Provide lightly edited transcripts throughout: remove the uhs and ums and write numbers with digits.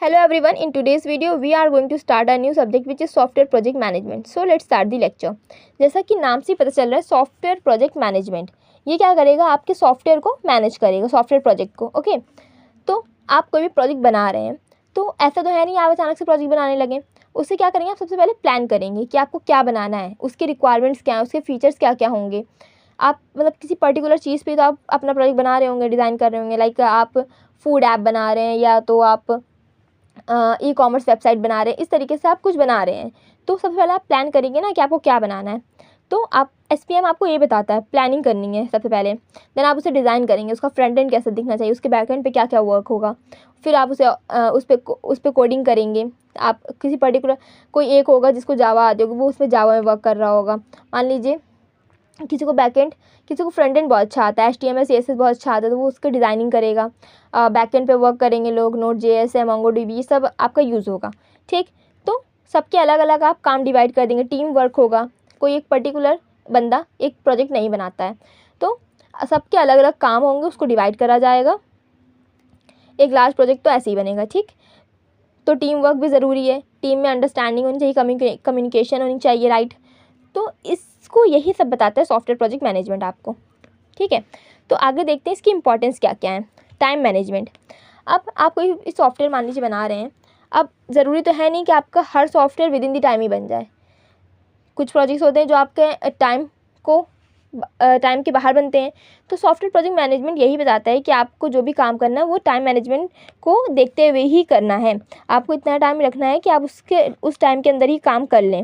Hello everyone, in today's video we are going to start a new subject which is software project management. So let's start the lecture. जैसा कि नाम से पता चल रहा है सॉफ्टवेयर प्रोजेक्ट मैनेजमेंट, ये क्या करेगा, आपके सॉफ्टवेयर को मैनेज करेगा, सॉफ्टवेयर प्रोजेक्ट को। ओके, तो आप कोई भी प्रोजेक्ट बना रहे हैं तो ऐसा तो है नहीं आप अचानक से प्रोजेक्ट बनाने लगे। उससे क्या करेंगे, आप सबसे पहले प्लान करेंगे कि आपको क्या बनाना है, उसके रिक्वायरमेंट्स क्या हैं, उसके फीचर्स क्या क्या होंगे। आप मतलब किसी पर्टिकुलर चीज़ पे तो आप अपना प्रोजेक्ट बना रहे होंगे, डिज़ाइन कर रहे होंगे, लाइक आप फूड ऐप बना रहे हैं या तो आप ई कॉमर्स वेबसाइट बना रहे हैं, इस तरीके से आप कुछ बना रहे हैं। तो सबसे पहले आप प्लान करेंगे ना कि आपको क्या बनाना है। तो आप एसपीएम आपको ये बताता है, प्लानिंग करनी है सबसे पहले, देन आप उसे डिज़ाइन करेंगे, उसका फ्रंट एंड कैसा दिखना चाहिए, उसके बैक एंड पे क्या क्या वर्क होगा। फिर आप उसे उस पर कोडिंग करेंगे। आप किसी पर्टिकुलर कोई एक होगा जिसको जावा आती होगी, वो उस पर जावा में वर्क कर रहा होगा। मान लीजिए किसी को बैक एंड, किसी को फ्रंट एंड बहुत अच्छा आता है, HTML CSS बहुत अच्छा आता है, तो वो उसकी डिज़ाइनिंग करेगा। बैक एंड पे वर्क करेंगे लोग, Node.js है, MongoDB, ये सब आपका यूज़ होगा। ठीक, तो सबके अलग अलग आप काम डिवाइड कर देंगे, टीम वर्क होगा। कोई एक पर्टिकुलर बंदा एक प्रोजेक्ट नहीं बनाता है, तो सबके अलग अलग काम होंगे, उसको डिवाइड करा जाएगा। एक लार्ज प्रोजेक्ट तो ऐसे ही बनेगा। ठीक, तो टीम वर्क भी ज़रूरी है, टीम में अंडरस्टैंडिंग होनी चाहिए, कम्युनिकेशन होनी चाहिए, राइट। तो इसको यही सब बताता है सॉफ्टवेयर प्रोजेक्ट मैनेजमेंट आपको। ठीक है, तो आगे देखते हैं इसकी इंपॉर्टेंस क्या क्या है। Time management. अब आप कोई सॉफ्टवेयर मान लीजिए बना रहे हैं, अब ज़रूरी तो है नहीं कि आपका हर software within the time ही बन जाए। कुछ प्रोजेक्ट्स होते हैं जो आपके टाइम के बाहर बनते हैं। तो सॉफ्टवेयर प्रोजेक्ट मैनेजमेंट यही बताता है कि आपको जो भी काम करना है वो टाइम मैनेजमेंट को देखते हुए ही करना है। आपको इतना टाइम रखना है कि आप उस टाइम के अंदर ही काम कर लें।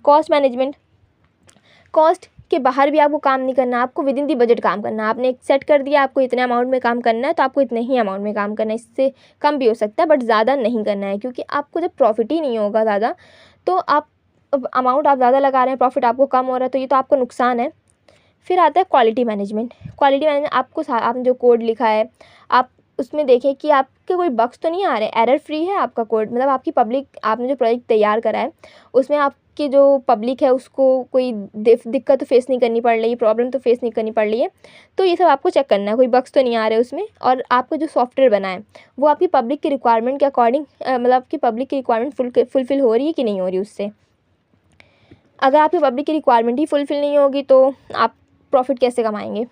कॉस्ट मैनेजमेंट, कॉस्ट के बाहर भी आपको काम नहीं करना, आपको विद इन दी बजट काम करना है। आपने एक सेट कर दिया, आपको इतने अमाउंट में काम करना है, तो आपको इतने ही अमाउंट में काम करना है। इससे कम भी हो सकता है बट ज़्यादा नहीं करना है, क्योंकि आपको जब प्रॉफिट ही नहीं होगा ज़्यादा, तो आप अमाउंट आप ज़्यादा लगा रहे हैं, प्रॉफिट आपको कम हो रहा है, तो ये तो आपको नुकसान है। फिर आता है क्वालिटी मैनेजमेंट। क्वालिटी मैनेजमेंट आपको आपने जो कोड लिखा है, आप उसमें देखें कि आपके कोई बग्स तो नहीं आ रहे, एरर फ्री है आपका कोड। मतलब आपकी पब्लिक, आपने जो प्रोजेक्ट तैयार करा है उसमें आपकी जो पब्लिक है उसको कोई दिक्कत तो फेस नहीं करनी पड़ रही है, प्रॉब्लम तो फेस नहीं करनी पड़ रही है। तो ये सब आपको चेक करना है, कोई बग्स तो नहीं आ रहे उसमें। और आपका जो सॉफ्टवेयर बना है वो आपकी पब्लिक की रिक्वायरमेंट के अकॉर्डिंग, मतलब आपकी पब्लिक की रिक्वायरमेंट फुलफ़िल हो रही है कि नहीं हो रही उससे। अगर आपकी पब्लिक की रिक्वायरमेंट ही फुलफ़िल नहीं होगी तो आप प्रॉफिट कैसे कमाएंगे,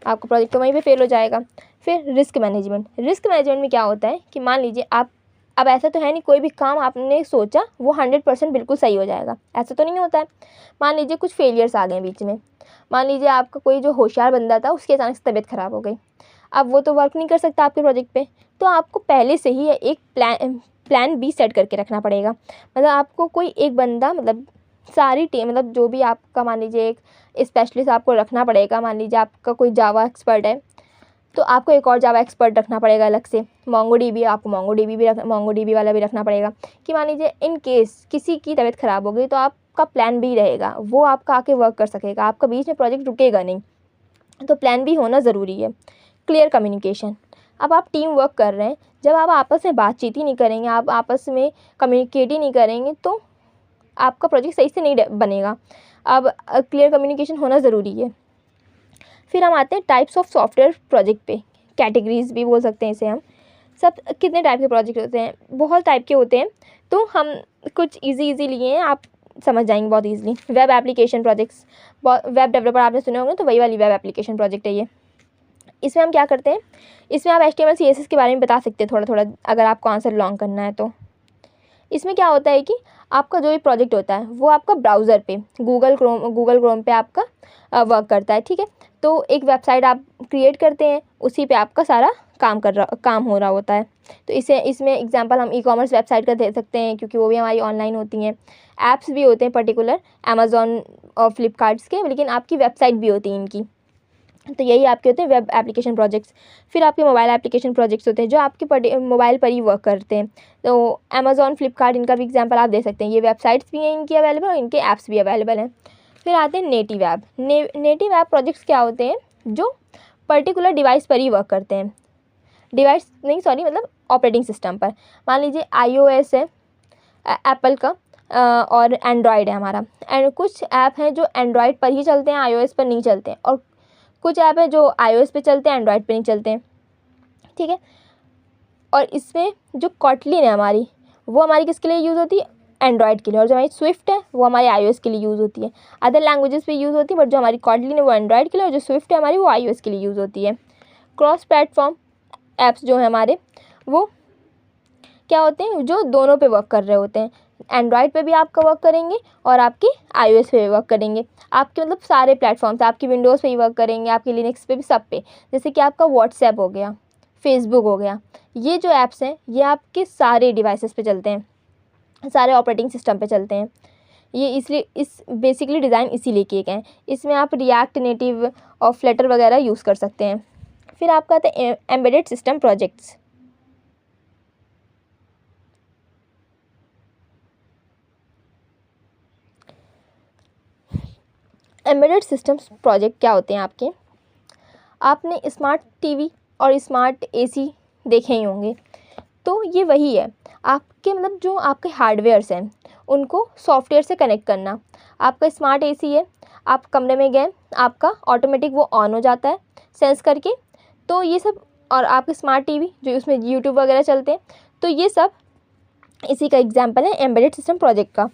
आपका प्रोजेक्ट तो वहीं पे फेल हो जाएगा। फिर रिस्क मैनेजमेंट। रिस्क मैनेजमेंट में क्या होता है कि मान लीजिए आप, अब ऐसा तो है नहीं कोई भी काम आपने सोचा वो 100% बिल्कुल सही हो जाएगा, ऐसा तो नहीं होता है। मान लीजिए कुछ फेलियर्स आ गए बीच में। मान लीजिए आपका कोई जो होशियार बंदा था उसकी अचानक से तबीयत ख़राब हो गई, अब वो तो वर्क नहीं कर सकता आपके प्रोजेक्ट पे, तो आपको पहले से ही एक प्लान बी सेट करके रखना पड़ेगा। मतलब आपको कोई एक बंदा, मतलब सारी टीम, मतलब जो भी आपका, मान लीजिए एक स्पेशलिस्ट आपको रखना पड़ेगा। मान लीजिए आपका कोई जावा एक्सपर्ट है तो आपको एक और जावा एक्सपर्ट रखना पड़ेगा अलग से। MongoDB, आपको MongoDB वाला भी रखना पड़ेगा कि मान लीजिए इन केस किसी की तबीयत ख़राब हो गई तो आपका प्लान बी रहेगा, वो आपका आके वर्क कर सकेगा, आपका बीच में प्रोजेक्ट रुकेगा नहीं। तो प्लान बी होना ज़रूरी है। Clear communication. अब आप टीम वर्क कर रहे हैं, जब आप आपस में बातचीत ही नहीं करेंगे, आप आपस में कम्युनिकेट ही नहीं करेंगे तो आपका प्रोजेक्ट सही से नहीं बनेगा। अब क्लियर कम्युनिकेशन होना ज़रूरी है। फिर हम आते हैं टाइप्स ऑफ सॉफ्टवेयर प्रोजेक्ट पे, कैटेगरीज भी बोल सकते हैं इसे हम। सब कितने टाइप के प्रोजेक्ट होते हैं, बहुत टाइप के होते हैं, तो हम कुछ इजी लिए हैं, आप समझ जाएंगे बहुत easily. Web application projects, web developer आपने सुने होंगे, तो वही वाली वेब एप्लीकेशन प्रोजेक्ट है ये। इसमें हम क्या करते हैं, इसमें आप HTML CSS के बारे में बता सकते हैं थोड़ा थोड़ा, अगर आपको आंसर लॉन्ग करना है तो। इसमें क्या होता है कि आपका जो भी प्रोजेक्ट होता है वो आपका ब्राउज़र पे, गूगल क्रोम पे आपका वर्क करता है। ठीक है, तो एक वेबसाइट आप क्रिएट करते हैं, उसी पे आपका सारा काम हो रहा होता है। तो इसमें एग्जांपल हम ई कॉमर्स वेबसाइट का दे सकते हैं, क्योंकि वो भी हमारी ऑनलाइन होती हैं। ऐप्स भी होते हैं पर्टिकुलर, अमेज़ॉन और फ्लिपकार्ट्स के, लेकिन आपकी वेबसाइट भी होती है इनकी। तो यही आपके होते हैं वेब एप्लीकेशन प्रोजेक्ट्स। फिर आपके मोबाइल एप्लीकेशन प्रोजेक्ट्स होते हैं जो आपके मोबाइल पर ही वर्क करते हैं। तो अमेज़ॉन, फ्लिपकार्ट, इनका भी एग्जांपल आप दे सकते हैं। ये वेबसाइट्स भी हैं इनकी अवेलेबल और इनके ऐप्स भी अवेलेबल हैं। फिर आते हैं native app. Native app projects क्या होते हैं, जो पर्टिकुलर डिवाइस पर ही वर्क करते हैं। मतलब ऑपरेटिंग सिस्टम पर। मान लीजिए iOS है एप्पल का, और एंड्रॉयड है हमारा। एंड कुछ ऐप हैं जो एंड्रॉयड पर ही चलते हैं, iOS पर नहीं चलते हैं, और कुछ ऐप है जो iOS पे चलते हैं, एंड्रॉयड पे नहीं चलते हैं। ठीक है, और इसमें जो कॉटलिन है हमारी, वो हमारी किसके लिए यूज़ होती है? एंड्रॉयड के लिए। और जो हमारी स्विफ्ट है वो हमारे iOS के लिए यूज़ होती है। अदर लैंग्वेजेस पे यूज़ होती है, बट जो हमारी कॉटलिन है वो एंड्रॉयड के लिए, और जो स्विफ्ट है हमारी वो iOS के लिए यूज़ होती है। क्रॉस प्लेटफॉर्म ऐप्स जो है हमारे, वो क्या होते हैं? जो दोनों पे वर्क कर रहे होते हैं। एंड्रॉयड पे भी आपका वर्क करेंगे और आपके iOS पे भी वर्क करेंगे। आपके मतलब सारे प्लेटफॉर्म्स, आपकी विंडोज़ पे भी वर्क करेंगे, आपके लिनक्स पे भी, सब पे। जैसे कि आपका व्हाट्सएप हो गया, फेसबुक हो गया, ये जो ऐप्स हैं ये आपके सारे डिवाइसेस पे चलते हैं, सारे ऑपरेटिंग सिस्टम पे चलते हैं। ये इसलिए इस बेसिकली डिज़ाइन इसीलिए किए गए हैं। इसमें आप रिएक्ट नेटिव और फ्लटर वगैरह यूज़ कर सकते हैं। फिर आपका आता है embedded system projects. Embedded systems project क्या होते हैं आपके? आपने स्मार्ट टीवी और स्मार्ट एसी देखे ही होंगे, तो ये वही है। आपके मतलब जो आपके हार्डवेयर्स हैं उनको सॉफ्टवेयर से कनेक्ट करना। आपका स्मार्ट एसी है, आप कमरे में गए, आपका ऑटोमेटिक वो ऑन हो जाता है सेंस करके। तो ये सब, और आपके स्मार्ट टीवी जो उसमें यूट्यूब वगैरह चलते हैं, तो ये सब इसी का एग्जांपल है एम्बेडेड सिस्टम प्रोजेक्ट का।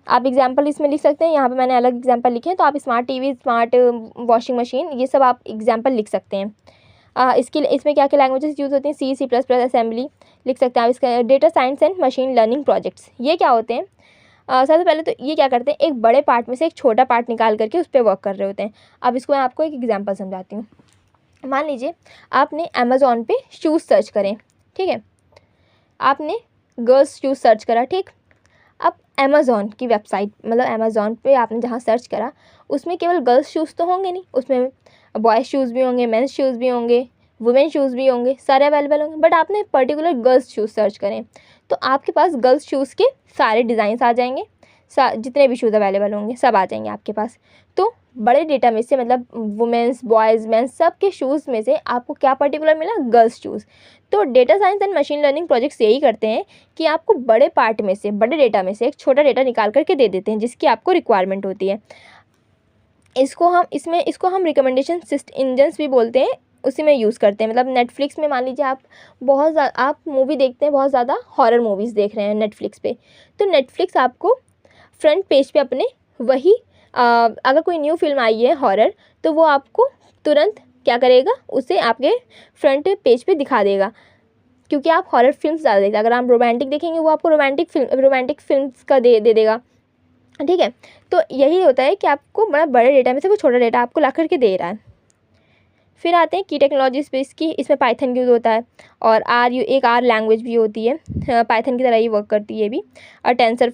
आप एग्जांपल इसमें लिख सकते हैं, यहाँ पे मैंने अलग एग्जांपल लिखे हैं, तो आप smart TV, smart washing machine, ये सब आप एग्जांपल लिख सकते हैं। इसके लिए इसमें क्या क्या लैंग्वेजेस यूज़ होती हैं? सी, C++, असेंबली लिख सकते हैं आप। इसका data science and machine learning projects, ये क्या होते हैं? सबसे पहले तो ये क्या करते हैं, एक बड़े पार्ट में से एक छोटा पार्ट निकाल करके उस पर वर्क कर रहे होते हैं। अब इसको मैं आपको एक एग्जाम्पल समझाती हूँ। मान लीजिए आपने अमेज़ॉन पे शूज़ सर्च करें, ठीक है? आपने गर्ल्स शूज़ सर्च करा, ठीक? अब अमेज़ॉन की वेबसाइट, मतलब अमेज़ॉन पे आपने जहाँ सर्च करा, उसमें केवल गर्ल्स शूज़ तो होंगे नहीं, उसमें बॉयज़ शूज़ भी होंगे, मेंस शूज़ भी होंगे, वुमेन शूज़ भी होंगे, सारे अवेलेबल होंगे। बट आपने पर्टिकुलर गर्ल्स शूज़ सर्च करें, तो आपके पास गर्ल्स शूज़ के सारे डिज़ाइंस आ जाएंगे, जितने भी शूज़ अवेलेबल होंगे सब आ जाएंगे आपके पास। तो बड़े डेटा में से, मतलब वुमेन्स, बॉयज़, मेंस, सब के शूज़ में से आपको क्या पर्टिकुलर मिला? Girls shoes. तो data science and machine learning projects यही करते हैं कि आपको बड़े पार्ट में से, बड़े डेटा में से एक छोटा डेटा निकाल करके दे देते हैं जिसकी आपको रिक्वायरमेंट होती है। इसको हम रिकमेंडेशन इंजन्स भी बोलते हैं, उसी में यूज़ करते हैं। मतलब नेटफ्लिक्स में मान लीजिए आप मूवी देखते हैं, बहुत ज़्यादा हॉरर मूवीज़ देख रहे हैं नेटफ्लिक्स पे, तो नेटफ्लिक्स आपको फ्रंट पेज पे अपने वही अगर कोई न्यू फिल्म आई है हॉरर, तो वो आपको तुरंत क्या करेगा, उसे आपके फ्रंट पेज पे दिखा देगा, क्योंकि आप हॉरर फिल्म्स ज़्यादा देखते हैं। अगर आप रोमांटिक देखेंगे, वो आपको रोमांटिक फिल्म्स का दे देगा, ठीक है? तो यही होता है कि आपको बड़े डेटा में से वो छोटा डेटा आपको ला करके दे रहा है। फिर आते हैं की टेक्नोलॉजी स्पेस की। इसमें पाइथन यूज़ होता है, और एक आर लैंग्वेज भी होती है, पाइथन की तरह ही वर्क करती है ये भी। और टेंसर